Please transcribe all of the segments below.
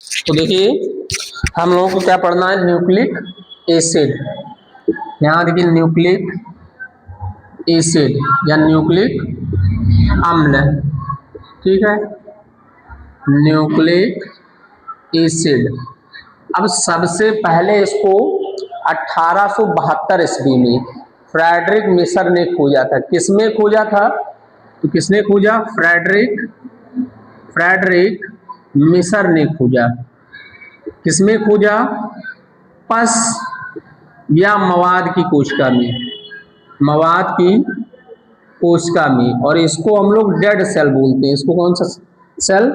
तो देखिए हम लोगों को क्या पढ़ना है, न्यूक्लिक एसिड। यहाँ देखिए न्यूक्लिक एसिड या न्यूक्लिक अम्ल, ठीक है, न्यूक्लिक एसिड। अब सबसे पहले इसको 1872 ईस्वी में फ्रेडरिक मिसर ने खोजा था। किसमें खोजा था? तो किसने खोजा? फ्रेडरिक मिसर ने खोजा। किसमें खोजा? पस या मवाद की कोशिका में, मवाद की कोशिका में। और इसको हम लोग डेड सेल बोलते हैं। इसको कौन सा सेल?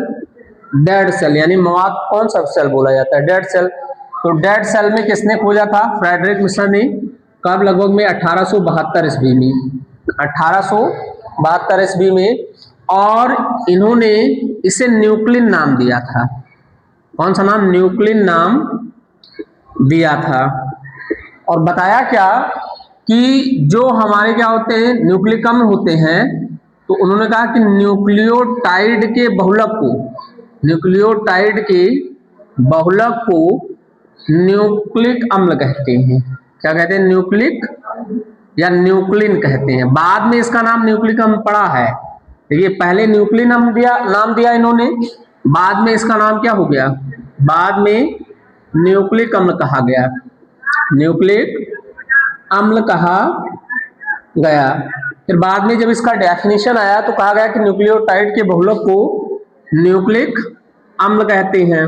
डेड सेल, यानी मवाद कौन सा सेल बोला जाता है? Dead cell. तो डेड सेल में किसने खोजा था? फ्रेडरिक मिसर ने। कब? लगभग में 1872 ईस्वी में, 1872 ईस्वी में। और इन्होंने इसे न्यूक्लिन नाम दिया था। कौन सा नाम? न्यूक्लिन नाम दिया था। और बताया क्या कि जो हमारे क्या होते हैं, न्यूक्लिक अम्ल होते हैं, तो उन्होंने कहा कि न्यूक्लियोटाइड के बहुलक को, न्यूक्लियोटाइड के बहुलक को न्यूक्लिक अम्ल कहते हैं। क्या कहते हैं? न्यूक्लिक या न्यूक्लिन कहते हैं। बाद में इसका नाम न्यूक्लिक अम्ल पड़ा है। देखिए पहले न्यूक्लिन नाम दिया इन्होंने, बाद में इसका नाम क्या हो गया? बाद में न्यूक्लिक अम्ल कहा गया, न्यूक्लिक अम्ल कहा गया। फिर बाद में जब इसका डेफिनेशन आया तो कहा गया कि न्यूक्लियोटाइड के बहुलक को न्यूक्लिक अम्ल कहते हैं।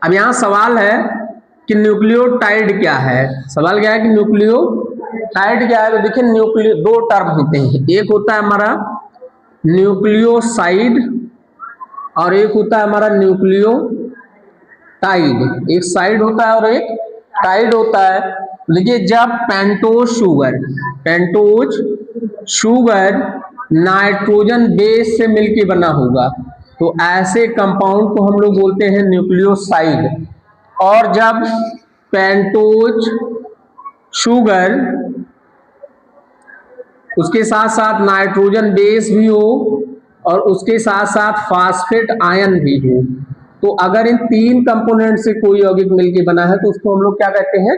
अब यहां सवाल है कि न्यूक्लियोटाइड क्या है? सवाल क्या है कि न्यूक्लियोटाइड क्या है? तो देखिए न्यूक्लियो दो टर्म होते हैं, एक होता है हमारा न्यूक्लियोसाइड और एक होता है हमारा न्यूक्लियोटाइड। एक साइड होता है और एक टाइड होता है। देखिए जब पेंटोज शुगर नाइट्रोजन बेस से मिलके बना होगा तो ऐसे कंपाउंड को हम लोग बोलते हैं न्यूक्लियोसाइड। और जब पेंटोज शुगर उसके साथ साथ नाइट्रोजन बेस भी हो और उसके साथ साथ फास्फेट आयन भी हो, तो अगर इन तीन कंपोनेंट से कोई यौगिक मिलके बना है तो उसको हम लोग क्या कहते हैं?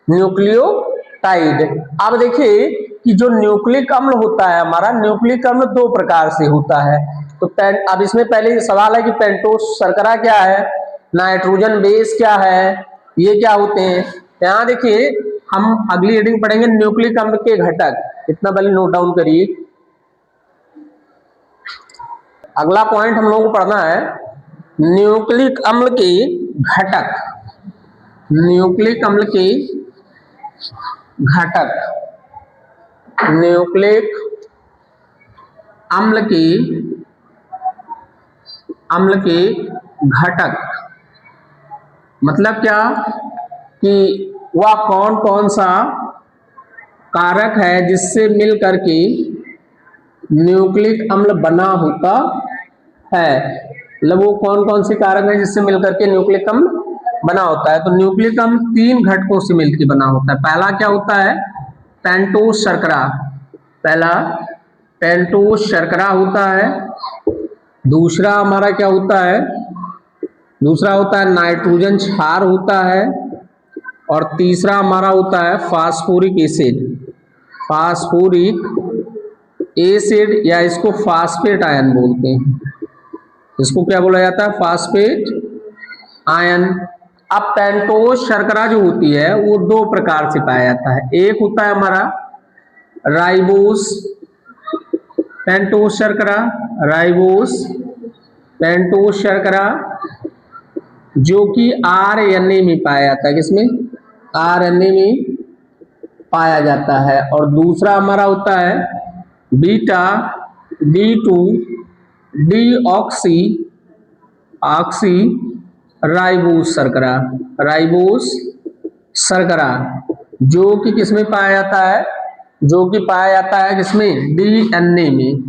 न्यूक्लियोटाइड। अब देखिए कि जो न्यूक्लिक अम्ल होता है हमारा, न्यूक्लिक अम्ल दो प्रकार से होता है। तो अब इसमें पहले सवाल है कि पेंटोज शर्करा क्या है, नाइट्रोजन बेस क्या है, ये क्या होते हैं। यहाँ देखिए हम अगली रीडिंग पढ़ेंगे न्यूक्लिक अम्ल के घटक। इतना पहले नोट डाउन करिए। अगला पॉइंट हम लोगों को पढ़ना है न्यूक्लिक अम्ल के घटक। न्यूक्लिक अम्ल के घटक, न्यूक्लिक अम्ल के घटक मतलब क्या कि वह कौन कौन सा कारक है जिससे मिल करके न्यूक्लिक अम्ल बना होता है। मतलब वो कौन कौन से कारक है जिससे मिलकर के न्यूक्लिक अम्ल बना होता है। तो न्यूक्लिक अम्ल तीन घटकों से मिलकर बना होता है। पहला क्या होता है? पेंटोज शर्करा। पहला पेंटोज शर्करा होता है। दूसरा हमारा क्या होता है? दूसरा होता है नाइट्रोजन क्षार होता है। और तीसरा हमारा होता है फास्फोरिक एसिड। फास्फोरिक एसिड या इसको फास्फेट आयन बोलते हैं। इसको क्या बोला जाता है? Phosphate ion. अब पेंटोज शर्करा जो होती है वो दो प्रकार से पाया जाता है। एक होता है हमारा राइबोस पेंटोज शर्करा, राइबोस पेंटोज शर्करा, जो कि आरएनए में पाया जाता है। किसमें? आरएनए में पाया जाता है। और दूसरा हमारा होता है बीटा D2 डीऑक्सी राइबोस शर्करा, राइबोस शर्करा, जो कि किसमें पाया जाता है? जो कि पाया जाता है किसमें? डीएनए में।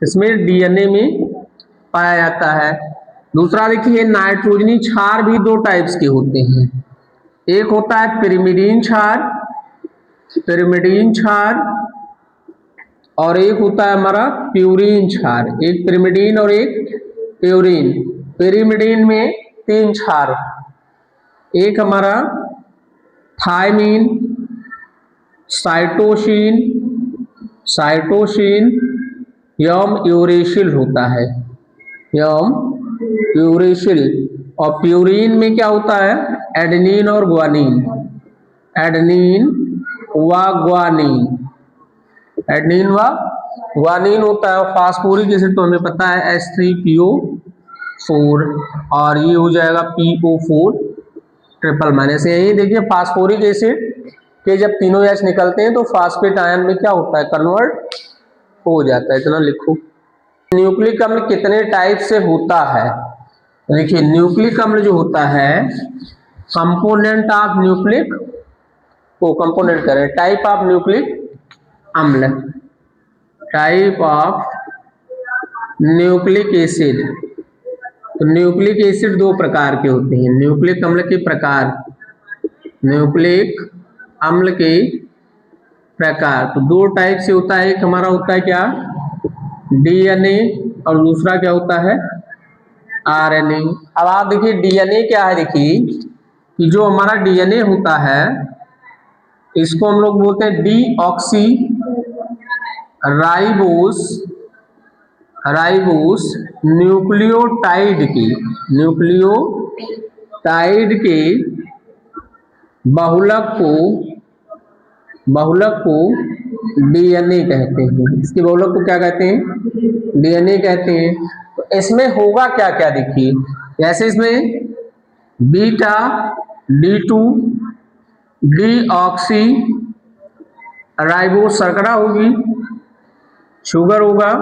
किसमें? डीएनए में पाया जाता है। दूसरा देखिए नाइट्रोजनी क्षार भी दो टाइप्स के होते हैं। एक होता है पिरिमिडीन क्षार, और एक होता है हमारा प्यूरीन क्षार। एक पिरिमिडीन और एक प्यूरीन। पिरिमिडीन में तीन क्षार, एक हमारा थायमीन, साइटोसिन, यम यूरेसिल होता है, यम यूरेसिल। और प्यूरिन में क्या होता है, एडेनिन और ग्वानिन, एडेनिन व ग्वानिन, एडेनिन व ग्वानिन होता है। और फास्फोरिक एसिड तो हमें पता है H3PO4, और ये हो जाएगा PO4 ट्रिपल माइनस। यही देखिए फास्फोरिक एसिड के जब तीनों H निकलते हैं तो फास्फेट आयन में क्या होता है, कन्वर्ट हो जाता है। इतना लिखो। न्यूक्लिक अम्ल कितने टाइप से होता है, देखिए न्यूक्लिक अम्ल जो होता है कंपोनेंट ऑफ न्यूक्लिक को कंपोनेंट करें, टाइप ऑफ न्यूक्लिक अम्ल, टाइप ऑफ न्यूक्लिक एसिड। तो न्यूक्लिक एसिड दो प्रकार के होते हैं, न्यूक्लिक अम्ल के प्रकार, न्यूक्लिक अम्ल के प्रकार तो दो टाइप से होता है। एक हमारा होता है क्या, डीएनए, और दूसरा क्या होता है, आरएनए। अब आप देखिए डीएनए क्या है, देखिए कि जो हमारा डीएनए होता है इसको हम लोग बोलते हैं डीऑक्सी राइबोस न्यूक्लियोटाइड के बहुलक को डीएनए कहते हैं। इसके बहुलक को क्या कहते हैं, डीएनए कहते हैं। तो इसमें होगा क्या क्या, देखिए जैसे इसमें बीटा D2 डीऑक्सी राइबोस शर्करा होगी, शुगर होगा,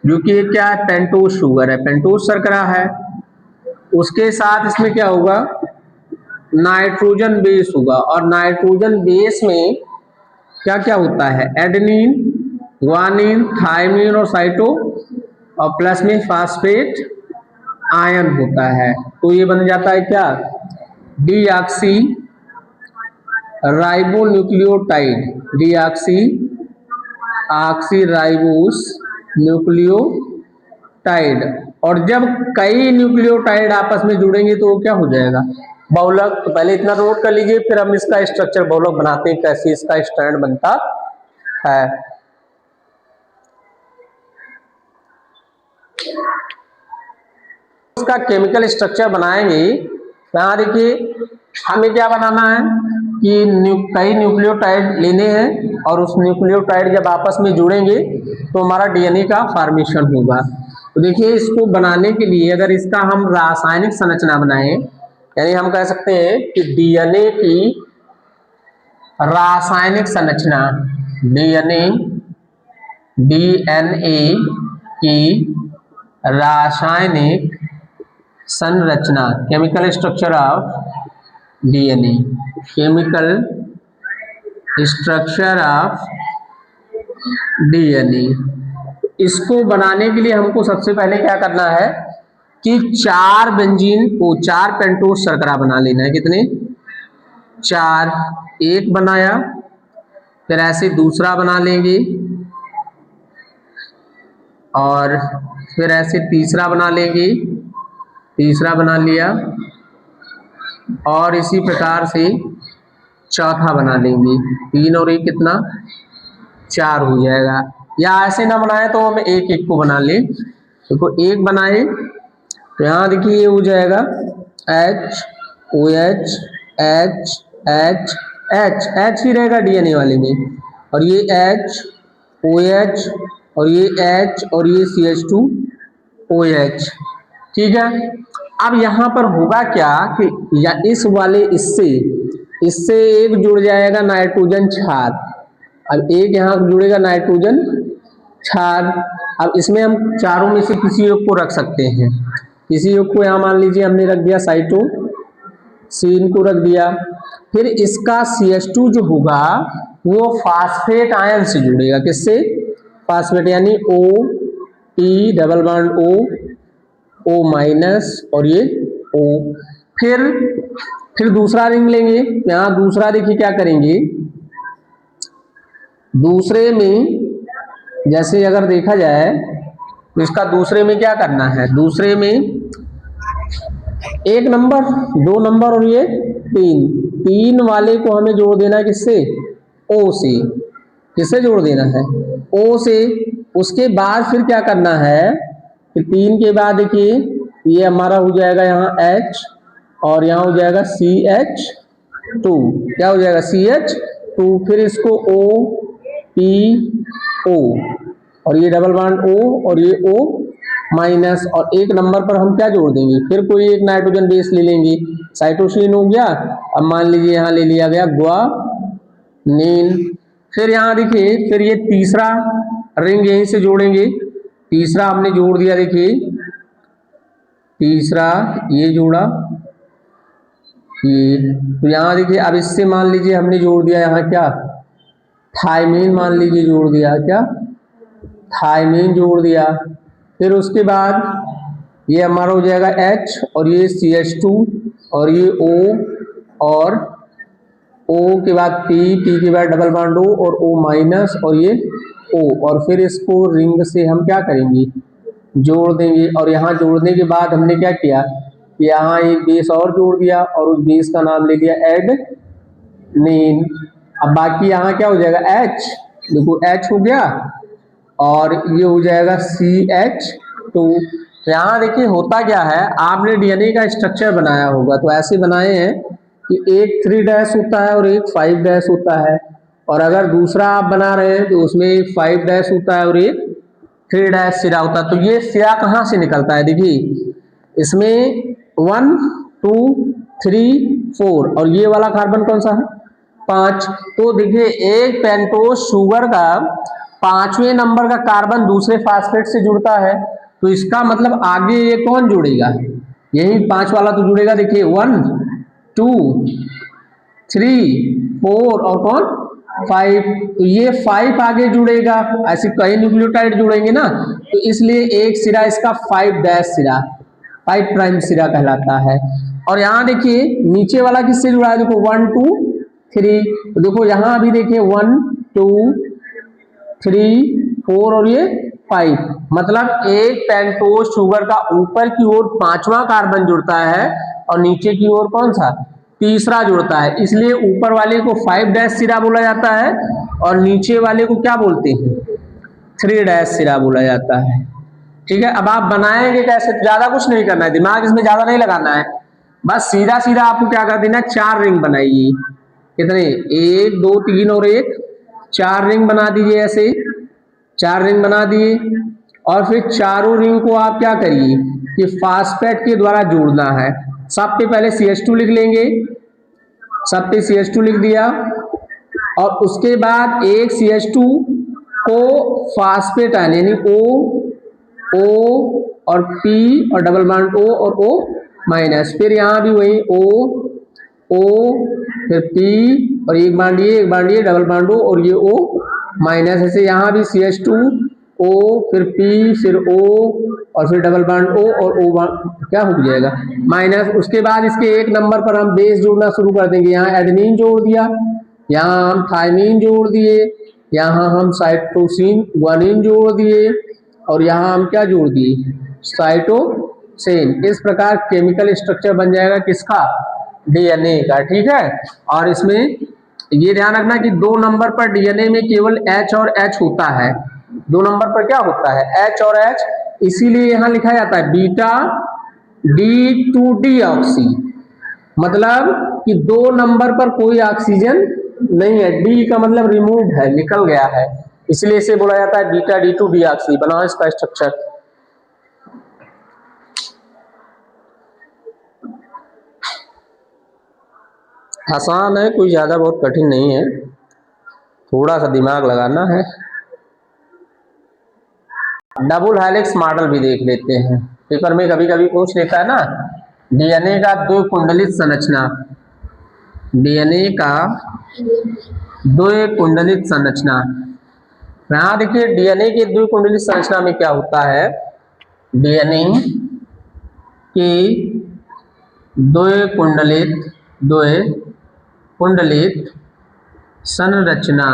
जो कि क्या है, पेंटोज शुगर है, पेंटोज शर्करा है। उसके साथ इसमें क्या होगा, नाइट्रोजन बेस होगा, और नाइट्रोजन बेस में क्या क्या होता है, एडेनिन, ग्वानिन, थायमीन और साइटो, और प्लस में फास्फेट आयन होता है। तो ये बन जाता है क्या, डीऑक्सी राइबोन्यूक्लियोटाइड, ऑक्सीराइबोस न्यूक्लियोटाइड। और जब कई न्यूक्लियोटाइड आपस में जुड़ेंगे तो वो क्या हो जाएगा, बहुलक। तो पहले इतना नोट कर लीजिए, फिर हम इसका स्ट्रक्चर बहुलक बनाते हैं, कैसे इसका स्टैंड बनता है। इसका केमिकल स्ट्रक्चर बनाएंगे। यहाँ देखिए हमें क्या बनाना है कि कई न्यूक्लियोटाइड लेने हैं, और उस न्यूक्लियोटाइड जब आपस में जुड़ेंगे तो हमारा डीएनए का फॉर्मेशन होगा। तो देखिए इसको बनाने के लिए अगर इसका हम रासायनिक संरचना बनाएं, यानी हम कह सकते हैं कि डीएनए की रासायनिक संरचना, डीएनए की रासायनिक संरचना, chemical structure of DNA, chemical structure of DNA. इसको बनाने के लिए हमको सबसे पहले क्या करना है कि 4 बेंजीन को 4 पेंटोज शर्करा बना लेना है। कितने, 4। एक बनाया, फिर ऐसे दूसरा बना लेंगे, और फिर ऐसे तीसरा बना लेंगे, तीसरा बना लिया, और इसी प्रकार से चौथा बना लेंगे। 3 और 1 कितना, 4 हो जाएगा। या ऐसे ना बनाए तो हम एक एक को बना ले। देखो एक बनाए तो यहाँ देखिए ये हो जाएगा HOH H ही रहेगा डीएनए वाले में, और ये HOH, और ये H, और ये CH2OH। ठीक है। अब यहाँ पर होगा क्या कि या इस वाले इससे एक जुड़ जाएगा नाइट्रोजन क्षार। अब एक यहाँ जुड़ेगा नाइट्रोजन क्षार। अब इसमें हम चारों में से किसी एक को रख सकते हैं। किसी एक को यहाँ मान लीजिए हमने रख दिया साइटोसिन को रख दिया। फिर इसका CH2 जो होगा वो फास्फेट आयन से जुड़ेगा। किससे, फास्फेट, यानी O double bond O minus और ये O। फिर दूसरा रिंग लेंगे। यहाँ दूसरा देखिए क्या करेंगे, दूसरे में जैसे अगर देखा जाए तो इसका दूसरे में क्या करना है, दूसरे में एक नंबर, दो नंबर और ये तीन, तीन वाले को हमें जोड़ देना है किससे, ओ से। किससे जोड़ देना है, ओ से। उसके बाद फिर क्या करना है कि तीन के बाद देखिए ये हमारा हो जाएगा यहाँ H और यहाँ हो जाएगा CH2, क्या हो जाएगा CH2। फिर इसको OPO और ये डबल बॉन्ड O और ये O माइनस, और एक नंबर पर हम क्या जोड़ देंगे, फिर कोई एक नाइट्रोजन बेस ले लेंगे, साइटोसिन हो गया। अब मान लीजिए यहाँ ले लिया गया ग्वानिन। फिर यहाँ देखिए फिर ये तीसरा रिंग यहीं से जोड़ेंगे, तीसरा हमने जोड़ दिया, देखिए तीसरा ये जोड़ा ये, तो यहाँ देखिए अब इससे मान लीजिए हमने जोड़ दिया यहाँ क्या, थायमीन मान लीजिए जोड़ दिया, क्या थायमीन जोड़ दिया। फिर उसके बाद ये हमारा हो जाएगा H और ये CH2 और ये O और O के बाद P के बाद डबल बॉन्ड O और O माइनस और ये O, और फिर इसको रिंग से हम क्या करेंगे, जोड़ देंगे। और यहाँ जोड़ने के बाद हमने क्या किया, यहाँ एक बेस और जोड़ दिया और उस बेस का नाम ले लिया एडेनिन। अब बाकी यहाँ क्या हो जाएगा H, देखो H हो गया और ये हो जाएगा CH2। यहाँ देखिए होता क्या है, आपने डीएनए का स्ट्रक्चर बनाया होगा तो ऐसे बनाए हैं कि एक 3 डैश होता है और एक 5 डैश होता है, और अगर दूसरा आप बना रहे हैं तो उसमें 5 डैश होता है और एक 3 डैश सिरा होता है। तो ये सिरा कहाँ से निकलता है, देखिए इसमें 1 2 3 4 और ये वाला कार्बन कौन सा है 5। तो देखिए एक पेंटोज शुगर का 5वें नंबर का कार्बन दूसरे फास्फेट से जुड़ता है, तो इसका मतलब आगे ये कौन जुड़ेगा, यही 5 वाला तो जुड़ेगा। देखिए 1 2 3 4 और कौन 5, तो ये 5 आगे जुड़ेगा, ऐसे कई न्यूक्लियोटाइड जुड़ेंगे ना, तो इसलिए एक सिरा इसका 5 डैश सिरा, 5 प्राइम सिरा कहलाता है। और यहाँ देखिए नीचे वाला किससे जुड़ा है, देखो 1 2 3, तो देखो यहाँ भी देखिए 1 2 3 4 और ये 5, मतलब एक पेंटोज शुगर का ऊपर की ओर 5वां कार्बन जुड़ता है और नीचे की ओर कौन सा तीसरा जुड़ता है, इसलिए ऊपर वाले को 5 डैश सिरा बोला जाता है और नीचे वाले को क्या बोलते हैं 3 डैश सिरा बोला जाता है। ठीक है, अब आप बनाएंगे कैसे, ज्यादा कुछ नहीं करना है, दिमाग इसमें ज्यादा नहीं लगाना है, बस सीधा सीधा आपको क्या कर देना है, 4 रिंग बनाइए, कितने 1 2 3 और 1, 4 रिंग बना दीजिए, ऐसे 4 रिंग बना दिए। और फिर चारों रिंग को आप क्या करिए कि फास्फेट के द्वारा जोड़ना है। सब पे पहले CH2 लिख लेंगे, सब पे CH2 लिख दिया, और उसके बाद एक CH2 को फास्फेट आयन यानी O और P और डबल बॉन्ड O और O माइनस, फिर यहाँ भी वही O फिर P और एक बांडिए डबल बॉन्ड O और ये O माइनस, ऐसे यहाँ भी CH2 O फिर P फिर O और फिर डबल बॉन्ड O और O क्या हो जाएगा माइनस। उसके बाद इसके एक नंबर पर हम बेस जोड़ना शुरू कर देंगे, यहाँ एडेनिन जोड़ दिया, यहाँ हम थायमीन जोड़ दिए, यहाँ हम साइटोसिन ग्वानिन जोड़ दिए और यहाँ हम क्या जोड़ दिए साइटोसिन। इस प्रकार केमिकल स्ट्रक्चर बन जाएगा किसका डीएनए का। ठीक है, और इसमें ये ध्यान रखना कि 2 नंबर पर डीएनए में केवल H और H होता है, 2 नंबर पर क्या होता है H और H, इसीलिए यहां लिखा जाता है बीटा D2D-ऑक्सी, मतलब कि 2 नंबर पर कोई ऑक्सीजन नहीं है, डी का मतलब रिमूव है, निकल गया है, इसलिए इसे बोला जाता है बीटा D2D-ऑक्सी। बनाओ इसका स्ट्रक्चर। आसान है, कोई ज्यादा बहुत कठिन नहीं है, थोड़ा सा दिमाग लगाना है। डबल हेलिक्स मॉडल भी देख लेते हैं, पेपर में कभी कभी पूछ लेता है ना, डीएनए का 2 कुंडलित संरचना, डीएनए का 2 कुंडलित संरचना। यहां देखिए डीएनए के 2 कुंडलित संरचना में क्या होता है, डीएनए की 2 कुंडलित संरचना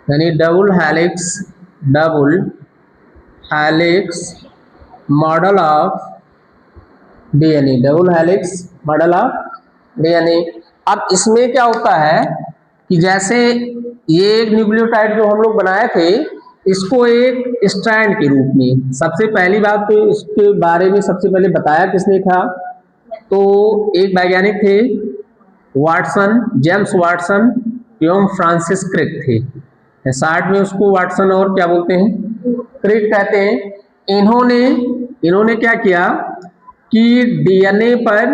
यानी double helix model of DNA, double helix model of DNA. अब इसमें क्या होता है कि जैसे ये एक न्यूक्लियोटाइड जो हम लोग बनाए थे, इसको एक स्ट्रैंड के रूप में, सबसे पहली बात तो इसके बारे में सबसे पहले बताया किसने था, तो एक वैज्ञानिक थे वाटसन, जेम्स वाटसन एवं फ्रांसिस क्रिक थे, शार्ट में उसको वाटसन और क्या बोलते हैं, क्रिक कहते हैं। इन्होंने इन्होंने क्या किया कि डीएनए पर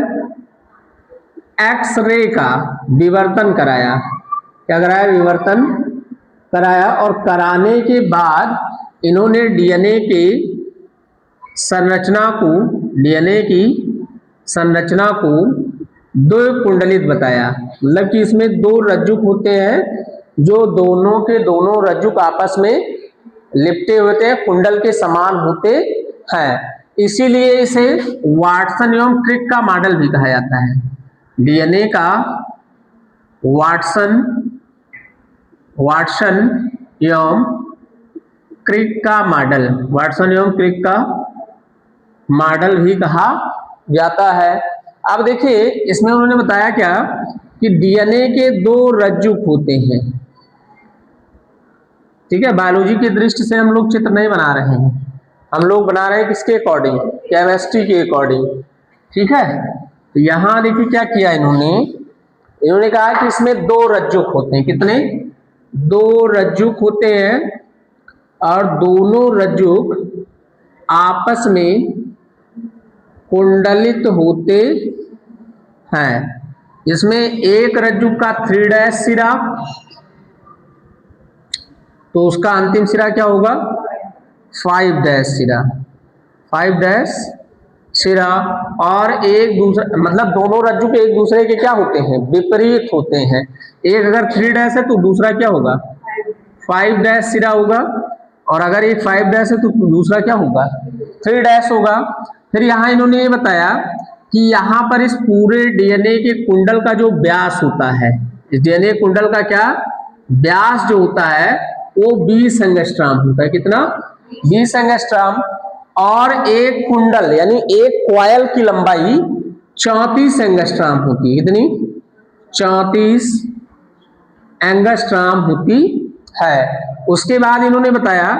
एक्सरे का विवर्तन कराया, क्या कराया, विवर्तन कराया, और कराने के बाद इन्होंने डीएनए की संरचना को दो कुंडलित बताया, मतलब कि इसमें दो रज्जुक होते हैं, जो दोनों के दोनों रज्जुक आपस में लिपटे होते हैं, कुंडल के समान होते हैं, इसीलिए इसे वाटसन एवं क्रिक का मॉडल भी कहा जाता है। डीएनए का वाटसन एवं क्रिक का मॉडल भी कहा जाता है। अब देखिए इसमें उन्होंने बताया क्या कि डीएनए के दो रज्जुक होते हैं, ठीक है, बायोलॉजी की दृष्टि से हम लोग चित्र नहीं बना रहे हैं, हम लोग बना रहे हैं किसके अकॉर्डिंग, केमिस्ट्री के अकॉर्डिंग, ठीक है। तो यहां देखिए क्या किया इन्होंने कहा कि इसमें दो रज्जुक होते हैं, कितने, दो रज्जुक होते हैं, और दोनों रज्जुक आपस में कुंडलित होते हैं। इसमें एक रज्जुक का 3' सिरा, तो उसका अंतिम सिरा क्या होगा, 5' सिरा, 5' सिरा, और एक दूसरा, मतलब दोनों रज्जुक एक दूसरे के क्या होते हैं, विपरीत होते हैं। एक अगर 3' है तो दूसरा क्या होगा, 5' सिरा होगा, और अगर एक 5' है तो दूसरा क्या होगा, 3' होगा। फिर यहाँ इन्होंने ये बताया कि यहाँ पर इस पूरे डीएनए के कुंडल का जो व्यास होता है, इस डीएनए कुंडल का क्या व्यास जो होता है वो 20 एंगस्ट्रॉम होता है, कितना, 20 एंगस्ट्रॉम, और एक कुंडल यानी एक कॉइल की लंबाई 34 एंगस्ट्रॉम होती है, कितनी, 34 एंगस्ट्रॉम होती है। उसके बाद इन्होंने बताया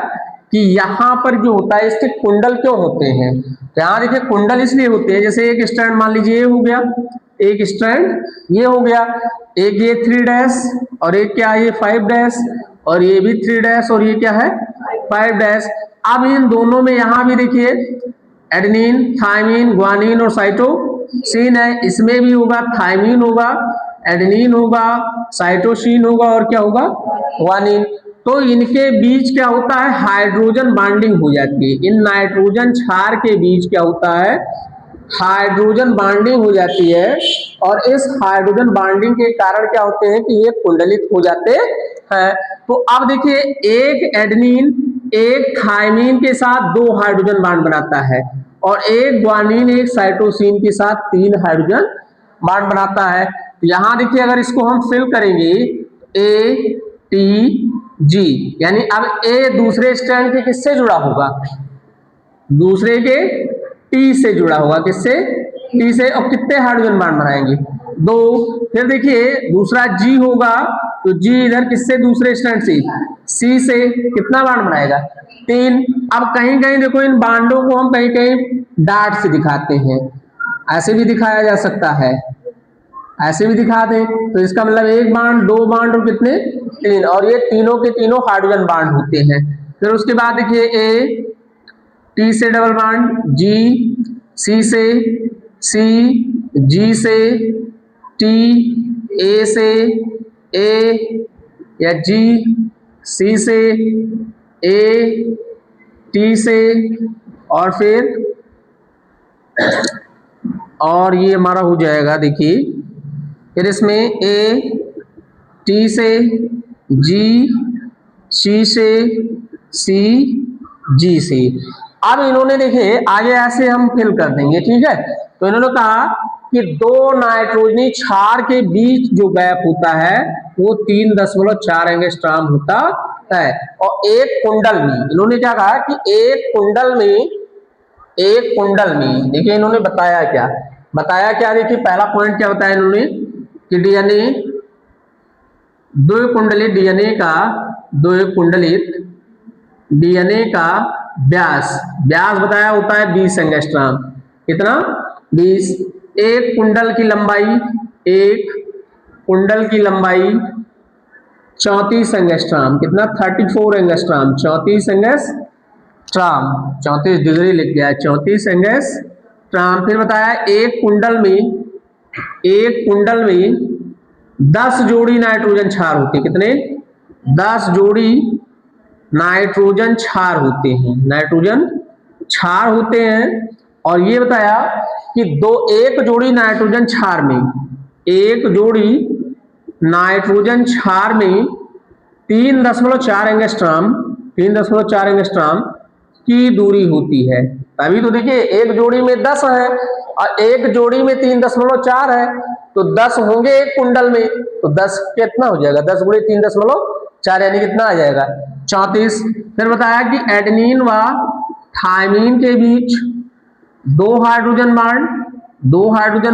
कि यहाँ पर जो होता है इसके कुंडल क्यों होते हैं, तो यहाँ देखिए कुंडल इसलिए होते हैं, जैसे एक स्ट्रैंड मान लीजिए ये हो गया, एक स्ट्रैंड ये हो गया, एक ये 3' और एक क्या है ये 5', और ये भी 3' और ये क्या है 5'। अब इन दोनों में यहाँ भी देखिए एडेनिन, थायमिन, ग्वानिन और साइटोसिन है, इसमें भी होगा, थायमिन होगा, एडेनिन होगा, साइटोसिन होगा, और क्या होगा, ग्वानिन। तो इनके बीच क्या होता है, हाइड्रोजन बॉन्डिंग हो जाती है, इन नाइट्रोजन क्षार के बीच क्या होता है, हाइड्रोजन बॉन्डिंग हो जाती है, और इस हाइड्रोजन बॉन्डिंग के कारण क्या होते हैं कि ये कुंडलित हो जाते हैं। तो अब देखिए एक एडेनिन एक थायमिन के साथ 2 हाइड्रोजन बॉन्ड बनाता है, और एक ग्वानिन एक साइटोसिन के साथ 3 हाइड्रोजन बॉन्ड बनाता है। तो यहां देखिए अगर इसको हम फिल करेंगे ए टी जी, यानी अब ए दूसरे स्ट्रैंड के किससे जुड़ा होगा, दूसरे के टी से जुड़ा होगा, किससे, टी से, और कितने हाइड्रोजन बॉन्ड बनाएंगे, 2। फिर देखिए दूसरा जी होगा, तो जी इधर किससे, दूसरे स्ट्रैंड से, सी से, कितना बॉन्ड बनाएगा, 3। अब कहीं कहीं देखो इन बॉन्डों को हम कहीं कहीं डॉट से दिखाते हैं, ऐसे भी दिखाया जा सकता है, ऐसे भी दिखा दें, तो इसका मतलब एक बॉन्ड, 2 बॉन्ड और कितने, 3, और ये तीनों के तीनों हाइड्रोजन बॉन्ड होते हैं। फिर उसके बाद देखिए ए टी से डबल बॉन्ड, जी सी से, सी जी से, टी ए से, ए या जी सी से, ए टी से, और फिर और ये हमारा हो जाएगा देखिए, फिर इसमें ए टी से, जी सी से, सी जी से। अब इन्होंने देखिए आगे ऐसे हम फिल कर देंगे, ठीक है। तो इन्होंने कहा कि 2 नाइट्रोजनी क्षार के बीच जो गैप होता है वो 3.4 एंगस्ट्रॉम होता है, और एक कुंडल में इन्होंने क्या कहा कि एक कुंडल में एक कुंडल में, देखिए इन्होंने बताया क्या, देखिए पहला पॉइंट क्या बताया इन्होंने कि डीएनए द्विकुंडलित डीएनए का व्यास व्यास बताया होता है 20 एंगस्ट्रॉम। कितना? 20। एक कुंडल की लंबाई 34 एंगस्ट्रॉम। कितना? 34 एंगस्ट्रॉम। 34 एंगस्ट्रॉम, 34 डिग्री लिख गया, 34 एंगस्ट्रॉम। फिर बताया एक कुंडल में 10 जोड़ी नाइट्रोजन क्षार होते हैं। कितने? 10 जोड़ी नाइट्रोजन क्षार होते हैं, नाइट्रोजन क्षार होते हैं। और ये बताया कि एक जोड़ी नाइट्रोजन क्षार में, एक जोड़ी नाइट्रोजन क्षार में 3.4 एंगस्ट्रॉम 3.4 एंगस्ट्रॉम की दूरी होती है। अभी तो देखिए एक जोड़ी में 10 है और एक जोड़ी में 3.4 है, तो 10 होंगे एक कुंडल में, तो 10 कितना हो जाएगा? 10 गुणे 3.4 यानी कितना आ जाएगा? 34। फिर बताया कि एडेनिन व थायमीन के बीच 2 हाइड्रोजन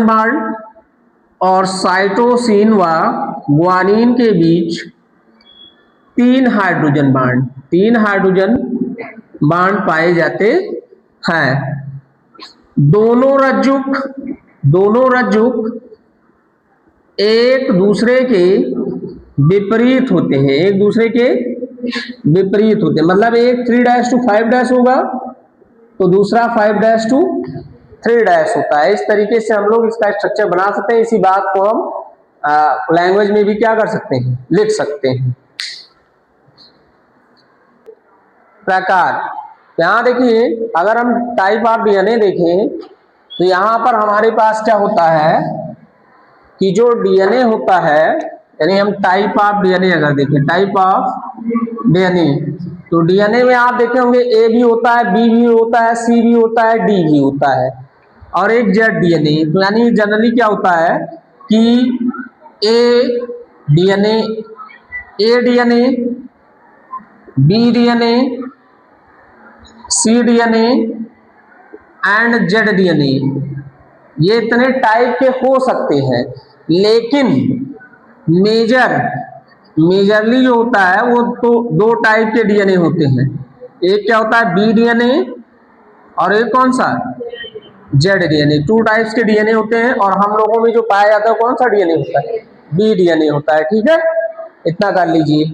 बांड और साइटोसिन व ग्वानिन के बीच 3 हाइड्रोजन बांड पाए जाते हैं। दोनों रज्जुक एक दूसरे के विपरीत होते हैं, मतलब एक 3' to 5' होगा तो दूसरा 5' to 3' होता है। इस तरीके से हम लोग इसका स्ट्रक्चर बना सकते हैं। इसी बात को हम लैंग्वेज में भी क्या कर सकते हैं? लिख सकते हैं। प्रकार, यहां देखिए अगर हम टाइप ऑफ डीएनए देखें तो यहां पर हमारे पास क्या होता है कि जो डीएनए होता है, यानी हम टाइप ऑफ डीएनए अगर देखें, टाइप ऑफ डीएनए, तो डीएनए में आप देखे होंगे ए भी होता है, बी भी होता है, सी भी होता है, डी भी होता है और एक जेड डीएनए। तो यानी जनरली क्या होता है कि A DNA, B DNA, C DNA and Z DNA, ये इतने टाइप के हो सकते हैं। लेकिन मेजरली जो होता है वो तो 2 टाइप के डीएनए होते हैं। एक क्या होता है? बी डीएनए और एक कौन सा? Z DNA. 2 टाइप्स के डीएनए होते हैं और हम लोगों में जो पाया जाता है कौन सा डीएनए होता है? बी डीएनए होता है। ठीक है, इतना कर लीजिए।